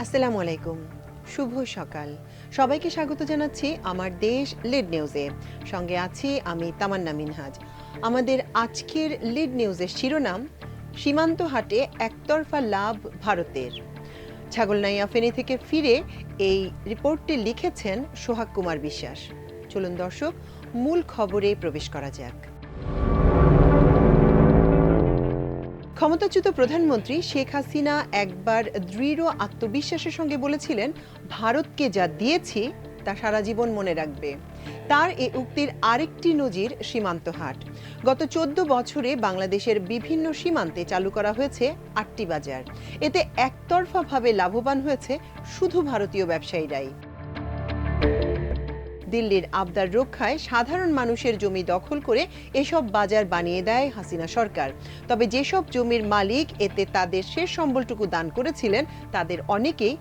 আসসালামু আলাইকুম, শুভ সকাল। সবাইকে স্বাগত জানাচ্ছি আমার দেশ লিড নিউজে। সঙ্গে আছি আমি তামান্না মিনহাজ। আমাদের আজকের লিড নিউজের শিরোনাম, সীমান্ত হাটে একতরফা লাভ ভারতের। ছাগলনাইয়া ফেনী থেকে ফিরে এই রিপোর্টটি লিখেছেন সোহাগ কুমার বিশ্বাস। চলুন দর্শক, মূল খবরে প্রবেশ করা যাক। ক্ষমতাচ্যুত প্রধানমন্ত্রী শেখ হাসিনা একবার দৃঢ় আত্মবিশ্বাসের সঙ্গে বলেছিলেন, ভারতকে যা দিয়েছি তা সারা জীবন মনে রাখবে। তার এই উক্তির আরেকটি নজির সীমান্ত হাট। গত 14 বছরে বাংলাদেশের বিভিন্ন সীমান্তে চালু করা হয়েছে 8টি বাজার। এতে একতরফাভাবে লাভবান হয়েছে শুধু ভারতীয় ব্যবসায়ীরাই। দিল্লির আবদার রক্ষায় সাধারণ মানুষের জমি দখল করে এসব বাজার বানিয়ে দেয় হাসিনা সরকার। তবে যেসব জমির মালিক এতে তাদের শেষ সম্বলটুকু দান করেছিলেন, তাদের অনেকেই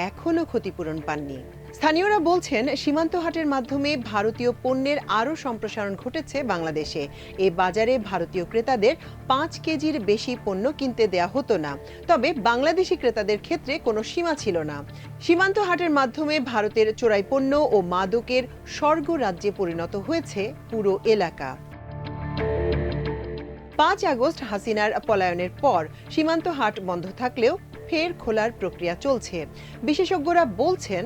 এখনো ক্ষতিপূরণ পাননি। স্থানীয়রা বলছেন, সীমান্ত হাটের মাধ্যমে ভারতীয় পণ্যের আরও সম্প্রসারণ ঘটেছে বাংলাদেশে। এ বাজারে ভারতীয় ক্রেতাদের 5 কেজির বেশি পণ্য কিনতে দেয়া হতো না। তবে বাংলাদেশি ক্রেতাদের ক্ষেত্রে কোনো সীমা ছিল না। সীমান্ত হাটের মাধ্যমে ভারতের চোরাই পণ্য ও মাদকের স্বর্গ রাজ্যে পরিণত হয়েছে পুরো এলাকা। 5 আগস্ট হাসিনার পলায়নের পর সীমান্ত হাট বন্ধ থাকলেও ফের খোলার প্রক্রিয়া চলছে। বিশেষজ্ঞরা বলছেন,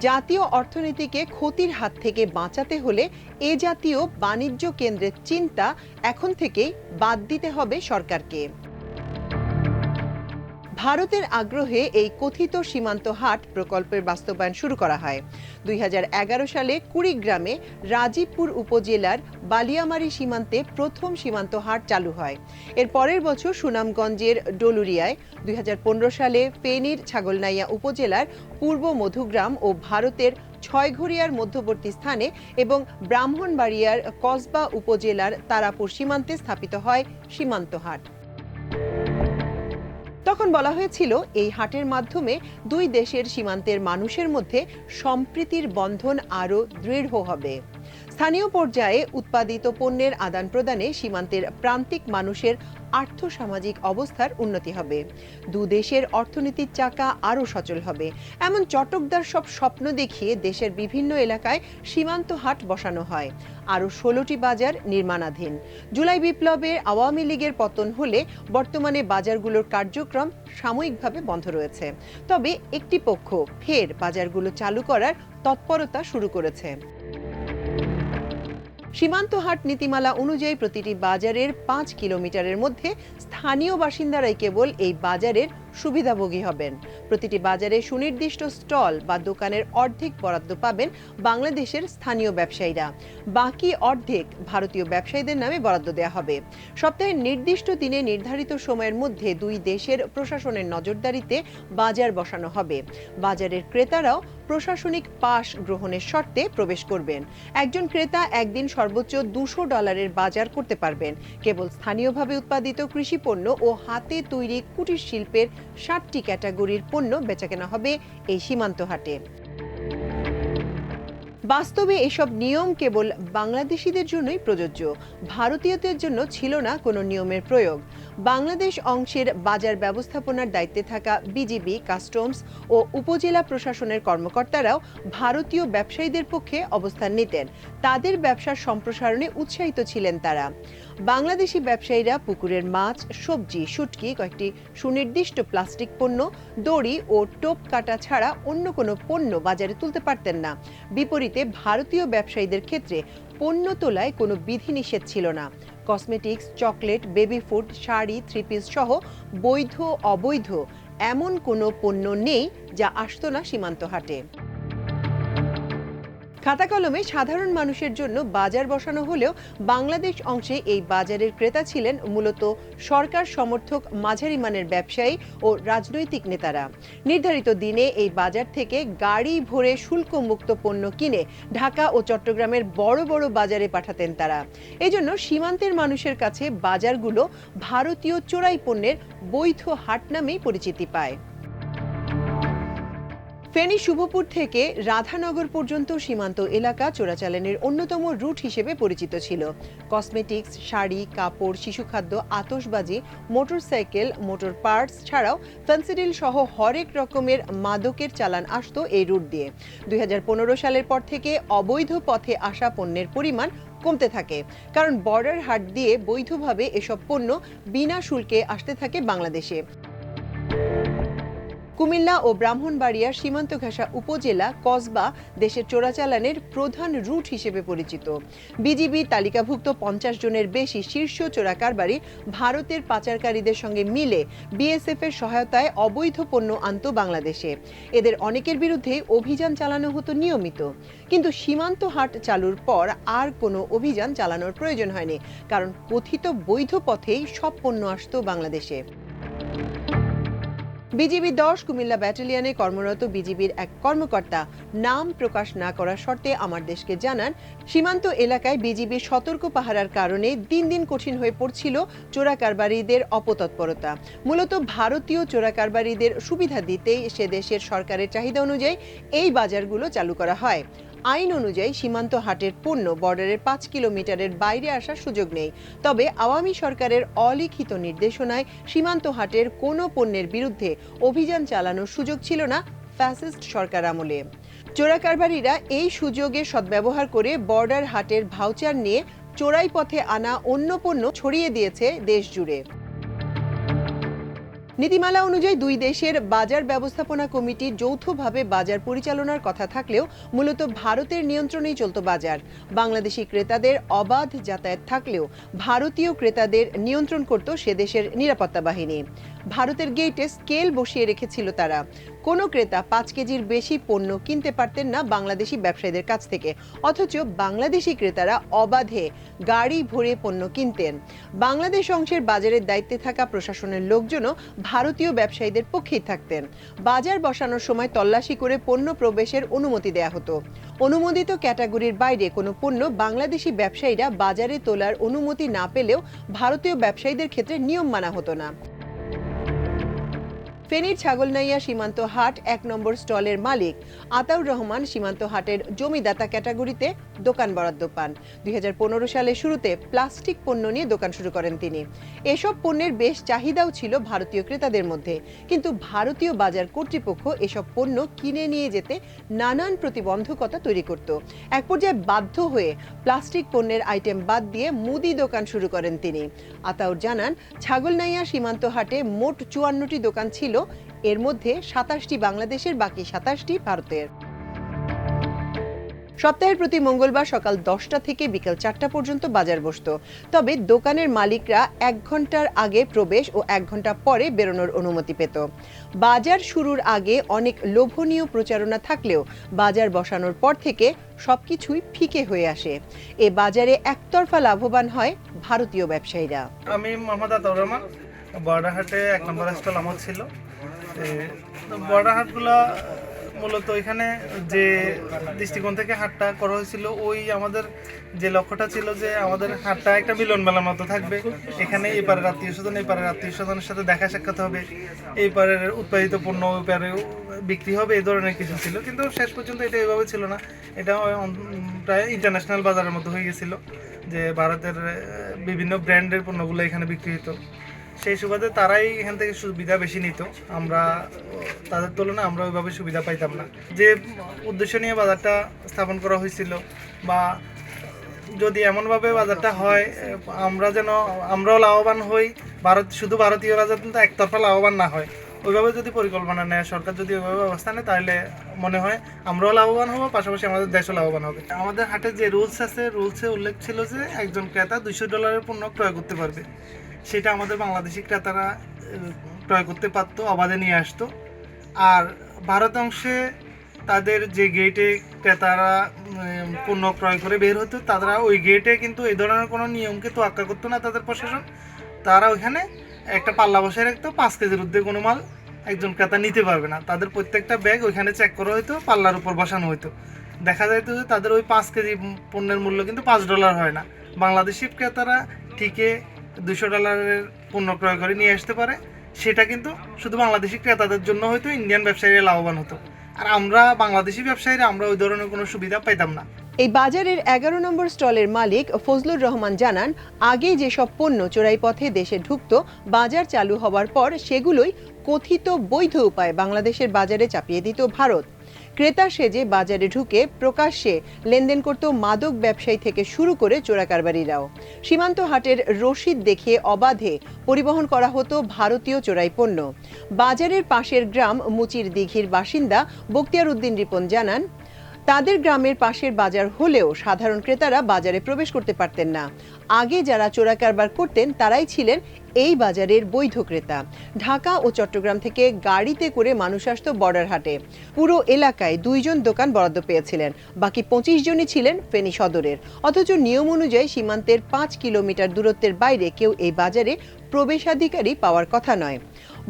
জাতীয় অর্থনীতিকে ক্ষতির হাত থেকে বাঁচাতে হলে এ জাতীয় বাণিজ্য কেন্দ্রের চিন্তা এখন থেকেই বাদ দিতে হবে সরকারকে। ভারতের আগ্রহে এই কথিত সীমান্ত হাট প্রকল্পের বাস্তবায়ন শুরু করা হয়। 2011 সালে কুড়িগ্রামে রাজীবপুর উপজেলার বালিয়ামারী সীমান্তে প্রথম সীমান্ত হাট চালু হয়। এর পরের বছর সুনামগঞ্জের ডলুরিয়ায়, 2015 সালে ফেনীর ছাগলনাইয়া উপজেলার পূর্ব মধুগ্রাম ও ভারতের ছয়ঘরিয়ার মধ্যবর্তী স্থানে এবং ব্রাহ্মণবাড়িয়ার কসবা উপজেলার তারাপুর সীমান্তে স্থাপিত হয় সীমান্ত হাট। তখন বলা হয়েছিল, এই হাটের মাধ্যমে দুই দেশের সীমান্তের মানুষের মধ্যে সম্প্রীতির বন্ধন আরও দৃঢ় হবে। স্থানীয় পর্যায়ে উৎপাদিত পণ্যের আদান প্রদানে সীমান্তের প্রান্তিক মানুষের আর্থসামাজিক অবস্থার উন্নতি হবে। দু দেশের অর্থনীতির চাকা আরও সচল হবে। এমন চটকদার সব স্বপ্ন দেখিয়ে দেশের বিভিন্ন এলাকায় সীমান্ত হাট বসানো হয়। আরও 16টি বাজার নির্মাণাধীন। জুলাই বিপ্লবে আওয়ামী লীগের পতন হলে বর্তমানে বাজারগুলোর কার্যক্রম সাময়িকভাবে বন্ধ রয়েছে। তবে একটি পক্ষ ফের বাজারগুলো চালু করার তৎপরতা শুরু করেছে। সীমান্ত হাট নীতিমালা অনুযায়ী প্রতিটি বাজারের 5 কিলোমিটারের মধ্যে স্থানীয় বাসিন্দারাই কেবল এই বাজারের সুবিধাভোগী হবেন। প্রতিটি বাজারে সুনির্দিষ্ট স্টল বা দোকানের অর্ধেক বরাদ্দ পাবেন বাংলাদেশের স্থানীয় ব্যবসায়ীরা। বাকি অর্ধেক ভারতীয় ব্যবসায়ীদের নামে বরাদ্দ দেওয়া হবে। সপ্তাহের নির্দিষ্ট দিনে নির্ধারিত সময়ের মধ্যে দুই দেশের প্রশাসনের নজরদারিতে বাজার বসানো হবে। বাজারের ক্রেতারাও প্রশাসনিক পাস গ্রহণের শর্তে প্রবেশ করবেন। একজন ক্রেতা একদিন সর্বোচ্চ $200 বাজার করতে পারবেন। কেবল স্থানীয়ভাবে উৎপাদিত কৃষি পণ্য ও হাতে তৈরি কুটির শিল্পের 60টি ক্যাটাগরির পণ্য বেচাকেনা হবে এই সীমান্ত হাটে। বাস্তবে এসব নিয়ম কেবল বাংলাদেশিদের জন্যই প্রযোজ্য। ভারতীয়দের জন্য ছিল না কোনো নিয়মের প্রয়োগ। বাংলাদেশ অংশের বাজার ব্যবস্থাপনার দায়িত্বে থাকা বিজিবি, কাস্টমস ও উপজেলা প্রশাসনের কর্মকর্তারাও ভারতীয় ব্যবসায়ীদের পক্ষে অবস্থান নিতেন। তাদের ব্যবসার সম্প্রসারণে উৎসাহিত ছিলেন তারা। বাংলাদেশি ব্যবসায়ীরা পুকুরের মাছ, সবজি, শুটকি, কয়েকটি সুনির্দিষ্ট প্লাস্টিক পণ্য, দড়ি ও টোপ কাটা ছাড়া অন্য কোনো পণ্য বাজারে তুলতে পারতেন না। বিপরীতে ভারতীয় ব্যবসায়ীদের ক্ষেত্রে পণ্য তোলায় কোনো বিধিনিষেধ ছিল না। Cosmetics, chocolate, baby food, sari, 3 piece সহ বৈধ অবৈধ এমন কোনো পণ্য নেই যা আসতো না সীমান্ত হাটে। খাতা কলমে সাধারণ মানুষের জন্য বাজার বসানো হলেও বাংলাদেশ অংশে এই বাজারের ক্রেতা ছিলেন মূলত সরকার সমর্থক মাঝারি মানের ব্যবসায়ী ও রাজনৈতিক নেতারা। নির্ধারিত দিনে এই বাজার থেকে গাড়ি ভরে শুল্কমুক্ত পণ্য কিনে ঢাকা ও চট্টগ্রামের বড় বড় বাজারে পাঠাতেন তারা। এজন্য সীমান্তের মানুষের কাছে বাজারগুলো ভারতীয় চোরাই পণ্যের বৈধ হাট নামেই পরিচিতি পায়। ফেনী শুভপুর থেকে রাধানগর পর্যন্ত সীমান্ত এলাকা চোরাচালানের অন্যতম রুট হিসেবে পরিচিত ছিল। কসমেটিক্স, শাড়ি, কাপড়, শিশুখাদ্য, আতশবাজি, মোটরসাইকেল, মোটর পার্টস ছাড়াও ফেন্সিডিল সহ হরেক রকমের মাদকের চালান আসতো এই রুট দিয়ে। 2015 সালের পর থেকে অবৈধ পথে আসা পণ্যের পরিমাণ কমতে থাকে, কারণ বর্ডার হাট দিয়ে বৈধভাবে এসব পণ্য বিনা শুল্কে আসতে থাকে বাংলাদেশে। কুমিল্লা ও ব্রাহ্মণবাড়িয়ার সীমান্ত ঘেঁষা উপজেলা কসবা দেশের চোরাচালানের প্রধান রুট হিসেবে পরিচিত। বিজিবি তালিকাভুক্ত 50 জনের বেশি শীর্ষ চোরা কারবারি ভারতের পাচারকারীদের সঙ্গে মিলে বিএসএফ এর সহায়তায় অবৈধ পণ্য আনত বাংলাদেশে। এদের অনেকের বিরুদ্ধে অভিযান চালানো হতো নিয়মিত, কিন্তু সীমান্ত হাট চালুর পর আর কোনো অভিযান চালানোর প্রয়োজন হয়নি, কারণ কথিত বৈধ পথেই সব পণ্য আসতো বাংলাদেশে। বিজিবি 10 কুমিল্লা ব্যাটালিয়নে কর্মরত বিজিবির এক কর্মকর্তা নাম প্রকাশ না করার শর্তে আমার দেশকে জানান, সীমান্ত এলাকায় বিজিবির সতর্ক পাহারার কারণে দিন দিন কঠিন হয়ে পড়ছিল চোরা কারবারিদের অপতৎপরতা। মূলত ভারতীয় চোরা কারবারিদের সুবিধা দিতেই সে দেশের সরকারের চাহিদা অনুযায়ী এই বাজারগুলো চালু করা হয়। আইন অনুযায়ী সীমান্ত হাটের পণ্য বর্ডারের 5 কিলোমিটারের বাইরে আসার সুযোগ নেই। তবে আওয়ামী সরকারের অলিখিত নির্দেশনায় সীমান্ত হাটের কোনো পণ্যের বিরুদ্ধে অভিযান চালানোর সুযোগ ছিল না ফ্যাসিস্ট সরকার আমলে। চোরা কারবারিরা এই সুযোগের সদ্ব্যবহার করে বর্ডার হাটের ভাউচার নিয়ে চোরাই পথে আনা অন্য পণ্য ছড়িয়ে দিয়েছে দেশ জুড়ে। নীতিমালা অনুযায়ী দুই দেশের বাজার ব্যবস্থাপনা কমিটি যৌথভাবে বাজার পরিচালনার কথা থাকলেও মূলত ভারতের নিয়ন্ত্রণেই চলত বাজার। বাংলাদেশি ক্রেতাদের অবাধ যাতায়াত থাকলেও ভারতীয় ক্রেতাদের নিয়ন্ত্রণ করত সে দেশের নিরাপত্তা বাহিনী। ভারতের গেটে স্কেল বসিয়ে রেখেছিল তারা। কোনো ক্রেতা 5 কেজির বেশি পণ্য কিনতে পারতেন না বাংলাদেশি ব্যবসায়ীদের কাছ থেকে, অথচ বাংলাদেশি ক্রেতারা অবাধে গাড়ি ভরে পণ্য কিনতেন। বাংলাদেশ অংশের বাজারের দায়িত্বে থাকা প্রশাসনের লোকজনও ভারতীয় ব্যবসায়ীদের পক্ষেই থাকতেন। বাজার বসানোর সময় তল্লাশি করে পণ্য প্রবেশের অনুমতি দেয়া হতো। অনুমোদিত ক্যাটাগরির বাইরে কোনো পণ্য বাংলাদেশি ব্যবসায়ীরা বাজারে তোলার অনুমতি না পেলেও ভারতীয় ব্যবসায়ীদের ক্ষেত্রে নিয়ম মানা হতো না। ফেনীর ছাগলনাইয়া সীমান্ত হাট 1 নম্বর স্টলের মালিক আতাউর রহমান সীমান্ত হাটের জমিদাতা ক্যাটাগরিতে দোকান বরাদ্দ পান। 2015 সালের শুরুতে প্লাস্টিক পণ্য নিয়ে দোকান শুরু করেন তিনি। এসব পণ্যের বেশ চাহিদাও ছিল ভারতীয় ক্রেতাদের মধ্যে, কিন্তু ভারতীয় বাজার কর্তৃপক্ষ এসব পণ্য কিনে নিয়ে যেতে নানান প্রতিবন্ধকতা তৈরি করত। এক পর্যায়ে বাধ্য হয়ে প্লাস্টিক পণ্যের আইটেম বাদ দিয়ে মুদি দোকান শুরু করেন তিনি। আতাউর জানান, ছাগলনাইয়া সীমান্ত হাটে মোট 54টি দোকান ছিল, এর মধ্যে 27টি বাংলাদেশের, বাকি 27টি ভারতের। সপ্তাহের প্রতি মঙ্গলবার সকাল 10টা থেকে বিকেল 4টা পর্যন্ত বাজার বসতো। তবে দোকানের মালিকরা 1 ঘন্টার আগে প্রবেশ ও 1 ঘন্টা পরে বেরোনোর অনুমতি পেত। বাজার শুরুর আগে অনেক লোভনীয় প্রচারণা থাকলেও বাজার বসানোর পর থেকে সবকিছুই ফিকে হয়ে আসে। এ বাজারে একতরফা লাভবান হয় ভারতীয় ব্যবসায়ীরা। আমি মোহাম্মদ আতাউর রহমান, বর্ডার হাটে 1 নম্বর স্টল আমার ছিল। বর্ডার হাটগুলো মূলত এখানে যে দৃষ্টিকোণ থেকে হাটটা করা হয়েছিল, ওই আমাদের যে লক্ষ্যটা ছিল যে আমাদের হাটটা একটা মিলন মেলার মতো থাকবে। এখানে এই পারের আত্মীয় স্বজন এই পারের আত্মীয় স্বজনের সাথে দেখা সাক্ষাৎ হবে, এই পারের উৎপাদিত পণ্য ওই পারে বিক্রি হবে, এই ধরনের কিছু ছিল। কিন্তু শেষ পর্যন্ত এটা এইভাবে ছিল না, এটা প্রায় ইন্টারন্যাশনাল বাজারের মতো হয়ে গেছিলো, যে ভারতের বিভিন্ন ব্র্যান্ডের পণ্যগুলো এখানে বিক্রি হতো। সেই সুবাদে তারাই এখান থেকে সুবিধা বেশি নিত, আমরা তাদের তুলনায় আমরা ওইভাবে সুবিধা পাইতাম না। যে উদ্দেশ্য নিয়ে বাজারটা স্থাপন করা হয়েছিল, বা যদি এমনভাবে বাজারটা হয় আমরাও লাভবান হই, শুধু ভারতীয়রা যাতে একতরফা লাভবান না হয়, ওইভাবে যদি পরিকল্পনা নেয় সরকার, যদি ওইভাবে ব্যবস্থা নেয়, তাহলে মনে হয় আমরাও লাভবান হবো, পাশাপাশি আমাদের দেশও লাভবান হবে। আমাদের হাটে যে রুলস আছে, রুলসে উল্লেখ ছিল যে একজন ক্রেতা $200 পণ্য ক্রয় করতে পারবে। সেটা আমাদের বাংলাদেশি ক্রেতারা ক্রয় করতে পারতো, অবাধে নিয়ে আসতো। আর ভারত অংশে তাদের যে গেটে ক্রেতারা পণ্য ক্রয় করে বের হতো, তারা ওই গেটে কিন্তু এই ধরনের কোনো নিয়মকে তোয়াক্কা করতো না তাদের প্রশাসন। তারা ওইখানে একটা পাল্লা বসায় রাখতো, 5 কেজির ঊর্ধ্বে কোনো মাল একজন ক্রেতা নিতে পারবে না। তাদের প্রত্যেকটা ব্যাগ ওইখানে চেক করা হতো, পাল্লার উপর বসানো হতো। দেখা যেত যে তাদের ওই 5 কেজি পণ্যের মূল্য কিন্তু $5 হয় না। বাংলাদেশি ক্রেতারা ঠিকই $200 পণ্য ক্রয় করে নিয়ে আসতে পারে, সেটা কিন্তু শুধু বাংলাদেশি ক্রেতাদের জন্য হয়তো ইন্ডিয়ান ব্যবসায়ীরা লাভবান হতো। আর আমরা বাংলাদেশি ব্যবসায়ীরা আমরা ওই ধরনের কোনো সুবিধা পাইতাম না। এই বাজারের ১১ নম্বর স্টলের মালিক ফজলুর রহমান জানান, আগে যেসব পণ্য চোরাই পথে দেশে ঢুকত, বাজার চালু হওয়ার পর সেগুলোই কথিত বৈধ উপায়ে বাংলাদেশের বাজারে চাপিয়ে দিত ভারত। ক্রেতা সেজে বাজারে ঢুকে প্রকাশ্যে লেনদেন করত মাদক ব্যবসায়ী থেকে শুরু করে চোরাকারবারিরাও। সীমান্ত হাটের রসিদ দেখিয়ে অবাধে পরিবহন করা হতো ভারতীয় চোরাই পণ্য। বাজারের পাশের গ্রাম মুচির দিঘির বাসিন্দা বখতিয়ার উদ্দিন রিপন জানান, তাদের গ্রামের পাশের বাজার হলেও সাধারণ ক্রেতারা বাজারে প্রবেশ করতে পারতেন না। আগে যারা চোরা কারবার করতেন তারাই ছিলেন এই বাজারের বৈধ ক্রেতা। ঢাকা ও চট্টগ্রাম থেকে গাড়িতে করে মানুষ আসতো বর্ডার হাটে। পুরো এলাকায় 2 জন দোকান বরাদ্দ পেয়েছিলেন, বাকি 25 জনই ছিলেন ফেনী সদরের। অথচ নিয়ম অনুযায়ী সীমান্তের 5 কিলোমিটার দূরত্বের বাইরে কেউ এই বাজারে প্রবেশাধিকারী পাওয়ার কথা নয়।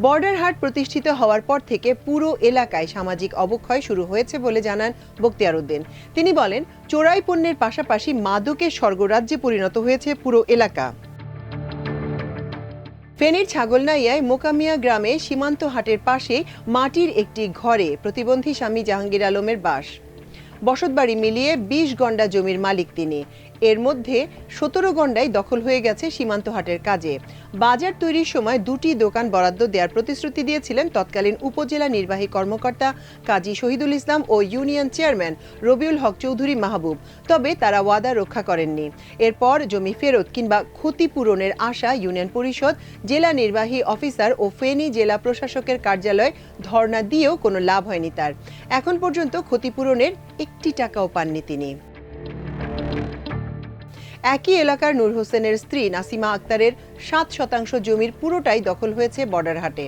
বর্ডার হাট প্রতিষ্ঠিত হওয়ার পর থেকে পুরো এলাকায় সামাজিক অবক্ষয় শুরু হয়েছে বলে জানান বখতিয়ার উদ্দিন। তিনি বলেন, চোরাই পণ্যের পাশাপাশি মাদকের স্বর্গরাজ্যে পরিণত হয়েছে পুরো এলাকা। ফেনীর ছাগলনাইয়ায় মোকামিয়া গ্রামে সীমান্ত হাটের পাশে মাটির একটি ঘরে প্রতিবন্ধী স্বামী জাহাঙ্গীর আলমের বাস। বসতবাড়ি মিলিয়ে 20 গন্ডা জমির মালিক তিনি। এর মধ্যে 17 গন্ডায় দখল হয়ে গেছে সীমান্ত হাটের কাজে। বাজার তৈরির সময় 2টি দোকান বরাদ্দ দেওয়ার প্রতিশ্রুতি দিয়েছিলেন তৎকালীন উপজেলা নির্বাহী কর্মকর্তা কাজী শহীদুল ইসলাম ও ইউনিয়ন চেয়ারম্যান রবিউল হক চৌধুরী মাহবুব। তবে তারা ওয়াদা রক্ষা করেননি। এরপর জমি ফেরত কিংবা ক্ষতিপূরণের আশা ইউনিয়ন পরিষদ, জেলা নির্বাহী অফিসার ও ফেনী জেলা প্রশাসকের কার্যালয়ে ধর্ণা দিয়েও কোনো লাভ হয়নি তার। এখন পর্যন্ত ক্ষতিপূরণের 1 টাকাও পাননি তিনি। একই এলাকার নূর হোসেনের স্ত্রী নাসিমা আক্তারের 7% জমির পুরোটাই দখল হয়েছে বর্ডার হাটে।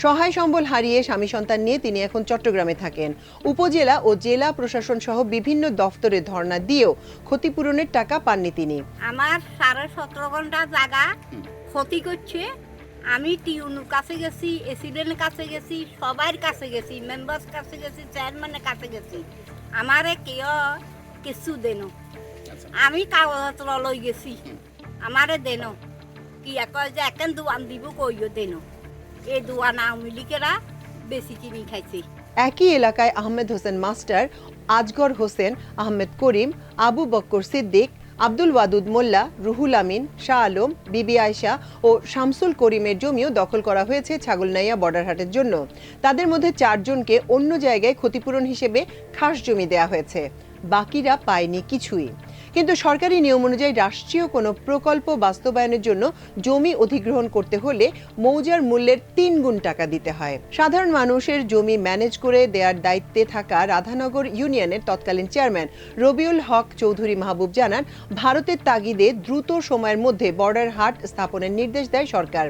সহায় সম্বল হারিয়ে স্বামী সন্তান নিয়ে তিনি এখন চট্টগ্রামে থাকেন। উপজেলা ও জেলা প্রশাসন সহ বিভিন্ন দফতরে ধর্ণা দিয়েও ক্ষতিপূরণের টাকা পাননি তিনি। আমার 17.5 ঘন্টা জায়গা ক্ষতি করছে। আমি টিউনুর কাছে গেছি, এসিডেন্টের কাছে গেছি, সবার কাছে গেছি, মেম্বার্স কাছে গেছি, চেয়ারম্যানের কাছে গেছি। আমারে কেউ কিছু দেন, আমি কাগজপত্র লই গেছি, আমারে দেন কি কয় যে এখন দোয়ান দিব কইও দেন। এই দোয়ান আওয়ামী লীগেরা বেশি কিনি খাইছে। একই এলাকায় আহমেদ হোসেন মাস্টার, আজগর হোসেন, আহমেদ করিম, আবু বক্কর সিদ্দিক, আব্দুল ওয়াদুদ মোল্লা, রুহুল আমিন, শাহ আলম, বিবি আয়শা ও শামসুল করিমের জমিও দখল করা হয়েছে ছাগলনাইয়া বর্ডার হাটের জন্য। তাদের মধ্যে 4 জনকে অন্য জায়গায় ক্ষতিপূরণ হিসেবে খাস জমি দেয়া হয়েছে, বাকিরা পায়নি কিছুই। কিন্তু সরকারি নিয়ম অনুযায়ী রাষ্ট্রীয় কোনো প্রকল্প বাস্তবায়নের জন্য জমি অধিগ্রহণ করতে হলে মৌজার মূল্যের 3 গুণ টাকা দিতে হয়। সাধারণ মানুষের জমি ম্যানেজ করে দেওয়ার দায়িত্বে থাকা রাধানগর ইউনিয়নের তৎকালীন চেয়ারম্যান রবিউল হক চৌধুরী মাহবুব জানান, ভারতের তাগিদে দ্রুত সময়ের মধ্যে বর্ডার হাট স্থাপনের নির্দেশ দেয় সরকার।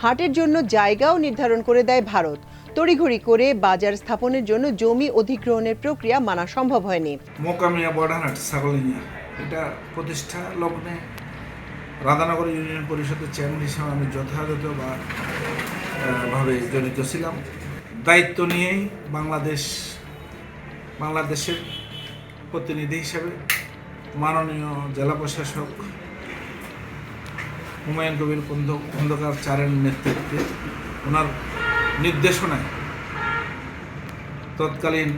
হাটের জন্য জায়গাও নির্ধারণ করে দেয় ভারত। তড়িঘড়ি করে বাজার স্থাপনের জন্য জমি অধিগ্রহণের প্রক্রিয়া মানা সম্ভব হয়নি। মোকামিয়া বর্ডার হাট ছাগলনাইয়া এটা প্রতিষ্ঠা লগ্নে রাধানগর ইউনিয়ন পরিষদের চেয়ারম্যান হিসেবে আমি যথাযথ ভাবে জড়িত ছিলাম। দায়িত্ব নিয়েই বাংলাদেশের প্রতিনিধি হিসেবে মাননীয় জেলা প্রশাসক হুমায়ুন কবির খন্দকার চারের নেতৃত্বে ওনার নির্দেশনায় তৎকালীন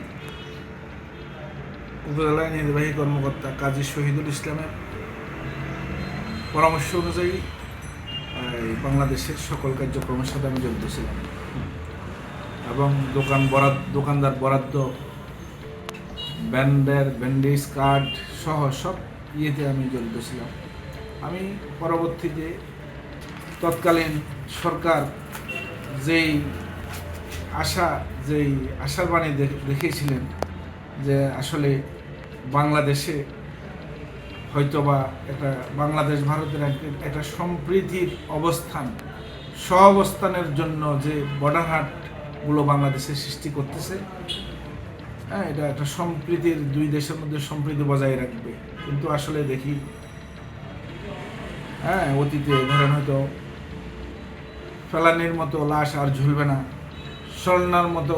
উপজেলা নির্বাহী কর্মকর্তা কাজী শহীদুল ইসলামের পরামর্শ অনুযায়ী বাংলাদেশের সকল কার্যক্রমের সাথে আমি জড়িত ছিলাম এবং দোকানদার বরাদ্দ, ব্যান্ডেজ কার্ড সহ সব ইয়েতে আমি জড়িত ছিলাম। আমি পরবর্তীতে তৎকালীন সরকার যেই আশার বাণী দেখিয়েছিলেন যে আসলে বাংলাদেশে হয়তোবা একটা বাংলাদেশ ভারতের একটা সম্প্রীতির সহাবস্থানের জন্য যে বর্ডার হাটগুলো বাংলাদেশে সৃষ্টি করতেছে, হ্যাঁ, এটা একটা সম্প্রীতির, 2 দেশের মধ্যে সম্প্রীতি বজায় রাখবে। কিন্তু আসলে দেখি অতীতে ধরেন হয়তো ফেলানির মতো লাশ আর ঝুলবে না, স্বর্ণার মতো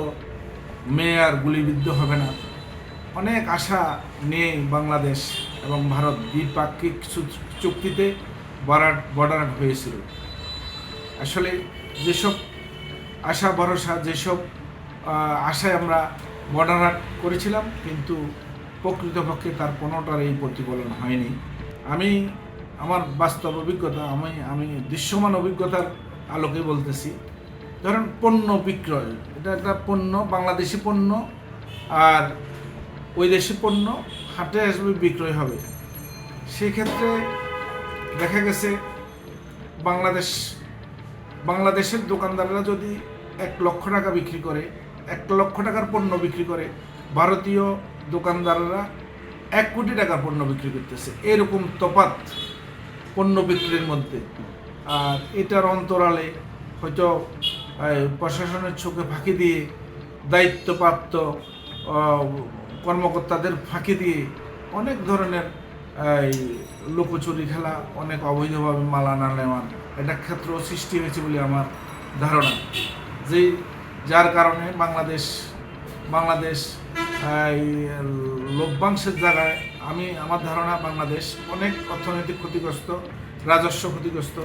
মেয়ে আর গুলিবিদ্ধ হবে না, অনেক আশা নিয়ে বাংলাদেশ এবং ভারত দ্বিপাক্ষিক চুক্তিতে বর্ডার হয়েছিল। আসলে যেসব আশা ভরসা, যেসব আশায় আমরা বর্ডার হাট করেছিলাম, কিন্তু প্রকৃতপক্ষে তার কোনোটার এই প্রতিফলন হয়নি। আমি আমার বাস্তব অভিজ্ঞতা, আমি দৃশ্যমান অভিজ্ঞতার আলোকে বলতেছি। ধরেন পণ্য বিক্রয়, এটা একটা পণ্য, বাংলাদেশি পণ্য আর ওই দেশি পণ্য হাটে আসবে, বিক্রয় হবে। সেক্ষেত্রে দেখা গেছে বাংলাদেশের দোকানদাররা যদি 1 লক্ষ টাকা বিক্রি করে, 1 লক্ষ টাকার পণ্য বিক্রি করে, ভারতীয় দোকানদাররা 1 কোটি টাকার পণ্য বিক্রি করতেছে। এরকম তফাৎ পণ্য বিক্রির মধ্যে। আর এটার অন্তরালে হয়তো প্রশাসনের চোখে ফাঁকি দিয়ে, দায়িত্বপ্রাপ্ত কর্মকর্তাদের ফাঁকি দিয়ে অনেক ধরনের লুকোচুরি খেলা, অনেক অবৈধভাবে মাল আনা নেওয়ার একটা ক্ষেত্র সৃষ্টি হয়েছে বলে আমার ধারণা। যার কারণে বাংলাদেশ লভ্যাংশের জায়গায় আমার ধারণা বাংলাদেশ অনেক অর্থনৈতিক ক্ষতিগ্রস্ত, রাজস্ব ক্ষতিগ্রস্ত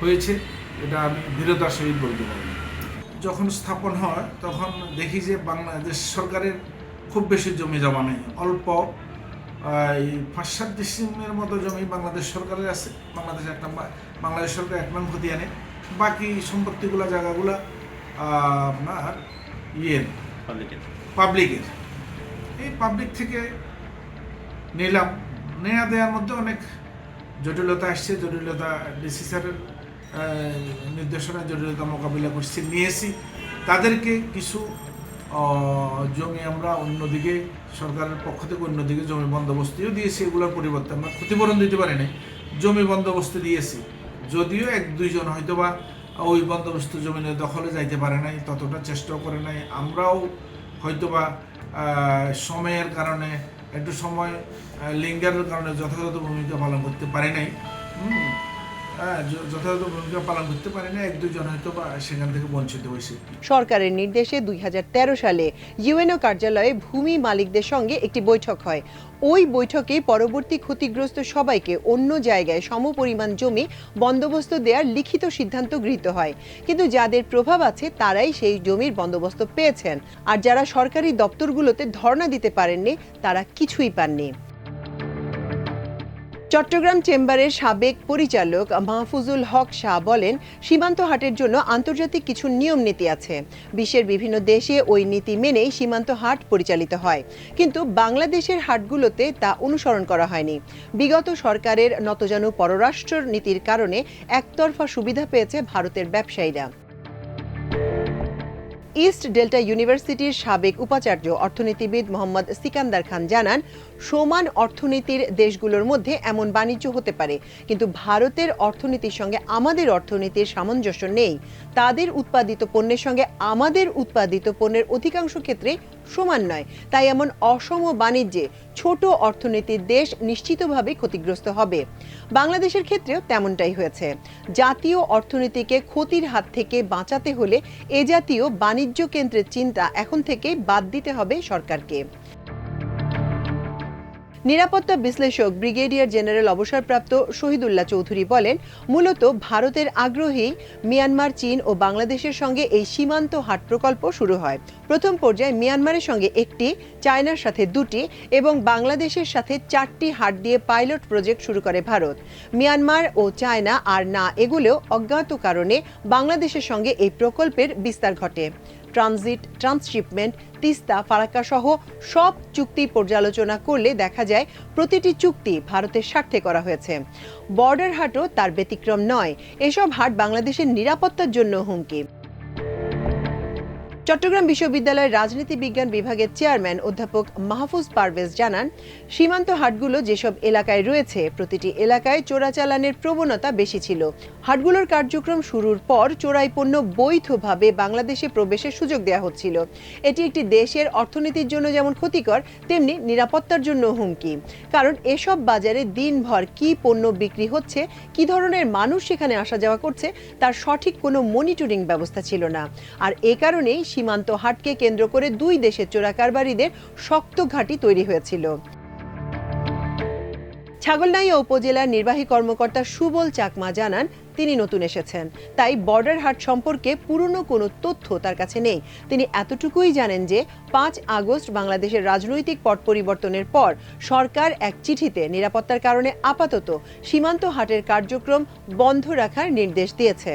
হয়েছে। এটা আমি দৃঢ়তার সহিত বলতে পারি। যখন স্থাপন হয় তখন দেখি যে বাংলাদেশ সরকারের খুব বেশি জমি জমা নেই, অল্প 5-7 ডিসিমের মতো জমি বাংলাদেশ সরকারের আছে। বাংলাদেশ সরকার 1 নং খতিয়ানে, বাকি সম্পত্তিগুলো জায়গাগুলো আপনার পাবলিকের। এই পাবলিক থেকে নিলাম, নেওয়া দেওয়ার মধ্যে অনেক জটিলতা আসছে। জটিলতা ডিসি স্যারের নির্দেশনা, জটিলতা মোকাবিলা করছি, নিয়েছি। তাদেরকে কিছু জমি আমরা অন্যদিকে, সরকারের পক্ষ থেকে অন্যদিকে জমি বন্দোবস্তিও দিয়েছি। এগুলোর পরিবর্তে আমরা ক্ষতিপূরণ দিতে পারি নাই, জমি বন্দোবস্তি দিয়েছি। যদিও 1-2 জন হয়তো বা ওই বন্দোবস্ত জমিনের দখলে যাইতে পারে নাই, ততটা চেষ্টাও করে নাই। আমরাও হয়তোবা সময়ের কারণে, একটু সময় লিঙ্গারের কারণে যথাযথ ভূমিকা পালন করতে পারি নাই। যথাযথ ভূমিকা পালন করতে পারি না, 1-2 জন হয়তো বা সেখান থেকে বঞ্চিত হয়েছে। সরকারের নির্দেশে 2013 সালে ইউএনও কার্যালয়ে ভূমি মালিকদের সঙ্গে একটি বৈঠক হয়। ওই বৈঠকে পরবর্তী ক্ষতিগ্রস্ত সবাইকে অন্য জায়গায় সমপরিমাণ জমি বন্দোবস্ত দেওয়ার লিখিত সিদ্ধান্ত গৃহীত হয়। কিন্তু যাদের প্রভাব আছে তারাই সেই জমির বন্দোবস্ত পেয়েছেন, আর যারা সরকারি দপ্তরগুলোতে ধর্ণা দিতে পারেননি তারা কিছুই পাননি। চট্টগ্রাম চেম্বারের সাবেক পরিচালক মাহফুজুল হক শাহ বলেন, সীমান্ত হাটের জন্য আন্তর্জাতিক কিছু নিয়ম নীতি আছে। বিশ্বের বিভিন্ন দেশে ওই নীতি মেনেই সীমান্ত হাট পরিচালিত হয়, কিন্তু বাংলাদেশের হাটগুলোতে তা অনুসরণ করা হয়নি। বিগত সরকারের নতজানু পররাষ্ট্র নীতির কারণে একতরফা সুবিধা পেয়েছে ভারতের ব্যবসায়ীরা। ইস্ট ডেল্টা ইউনিভার্সিটির সাবেক উপাচার্য অর্থনীতিবিদ মোহাম্মদ সিকান্দার খান জানান, সমান অর্থনীতির দেশগুলোর মধ্যে এমন বাণিজ্য হতে পারে, কিন্তু ভারতের অর্থনীতির সঙ্গে আমাদের অর্থনীতির সামঞ্জস্য নেই। তাদের উৎপাদিত পণ্যের সঙ্গে আমাদের উৎপাদিত পণ্যের অধিকাংশ ক্ষেত্রে সমান নয়। তাই এমন অসম বাণিজ্যে ছোট অর্থনীতির দেশ নিশ্চিতভাবে ক্ষতিগ্রস্ত হবে। বাংলাদেশের ক্ষেত্রেও তেমনটাই হয়েছে। জাতীয় অর্থনীতিকে ক্ষতির হাত থেকে বাঁচাতে হলে এ জাতীয় বাণিজ্য কেন্দ্রের চিন্তা এখন থেকেই বাদ দিতে হবে সরকারকে। নিরাপত্তা বিশ্লেষক ব্রিগেডিয়ার জেনারেল অবসরপ্রাপ্ত শহীদুল্লাহ চৌধুরী বলেন, মূলত ভারতের আগ্রহী মিয়ানমার, চীন ও বাংলাদেশের সঙ্গে এই সীমান্ত হাট প্রকল্প শুরু হয়। প্রথম পর্যায়ে মিয়ানমারের সঙ্গে 1টি, চায়নার সাথে 2টি এবং বাংলাদেশের সাথে 4টি হাট দিয়ে পাইলট প্রজেক্ট শুরু করে ভারত। মিয়ানমার ও চায়না আর না এগুলেও অজ্ঞাত কারণে বাংলাদেশের সঙ্গে এই প্রকল্পের বিস্তার ঘটে। ট্রানজিট, ট্রান্সশিপমেন্ট, তিস্তা, ফারাক্কা সহ সব চুক্তি পর্যালোচনা করলে দেখা যায় প্রতিটি চুক্তি ভারতের স্বার্থে করা হয়েছে। বর্ডার হাটও তার ব্যতিক্রম নয়। এসব হাট বাংলাদেশের নিরাপত্তার জন্য হুমকি। চট্টগ্রাম বিশ্ববিদ্যালয়ের রাজনীতি বিজ্ঞান বিভাগের চেয়ারম্যান অধ্যাপক মাহফুজ পারভেজ জানান, সীমান্ত হাটগুলো যেসব এলাকায় রয়েছে প্রতিটি এলাকায় চোরাচালানের প্রবণতা বেশি ছিল। হাটগুলোর কার্যক্রম শুরুর পর চোরাই পণ্য বৈধভাবে বাংলাদেশে প্রবেশের সুযোগ দেওয়া হচ্ছিল। এটি একটি দেশের অর্থনীতির জন্য যেমন ক্ষতিকর, তেমনি নিরাপত্তার জন্য হুমকি। কারণ এসব বাজারে দিনভর কি পণ্য বিক্রি হচ্ছে, কি ধরনের মানুষ সেখানে আসা যাওয়া করছে তার সঠিক কোনো মনিটরিং ব্যবস্থা ছিল না। আর এ কারণেই সীমান্ত হাটকে কেন্দ্র করে 2 দেশের চোরাকারবারিদের শক্ত ঘাঁটি তৈরি হয়েছিল। ছাগলনাইয়া উপজেলার নির্বাহী কর্মকর্তা সুবল চাকমা জানান, তিনি নতুন এসেছেন, তাই বর্ডার হাট সম্পর্কে পুরনো কোনো তথ্য তার কাছে নেই। তিনি এতটুকুই জানেন যে 5 আগস্ট বাংলাদেশের রাজনৈতিক পট পরিবর্তনের পর সরকার এক চিঠিতে নিরাপত্তার কারণে আপাতত সীমান্ত হাটের কার্যক্রম বন্ধ রাখার নির্দেশ দিয়েছে।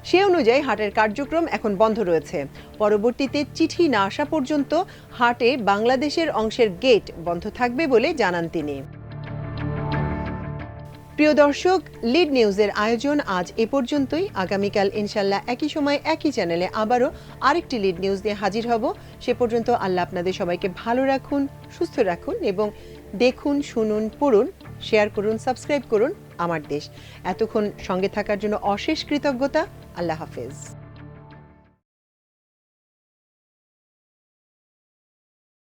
সে অনুযায়ী হাটের কার্যক্রম এখন বন্ধ রয়েছে। পরবর্তীতে চিঠি না আসা পর্যন্ত হাটে বাংলাদেশের অংশের গেট বন্ধ থাকবে বলে জানান তিনি। প্রিয় দর্শক, লিড নিউজের আয়োজন আজ এ পর্যন্তই। আগামীকাল ইনশাল্লাহ একই সময় একই চ্যানেলে আবারও আরেকটি লিড নিউজ নিয়ে হাজির হব। সে পর্যন্ত আল্লাহ আপনাদের সবাইকে ভালো রাখুন, সুস্থ রাখুন এবং দেখুন, শুনুন, পড়ুন, শেয়ার করুন, সাবস্ক্রাইব করুন আমার দেশ। এতক্ষণ সঙ্গে থাকার জন্য অশেষ কৃতজ্ঞতা। আল্লাহ হাফেজ।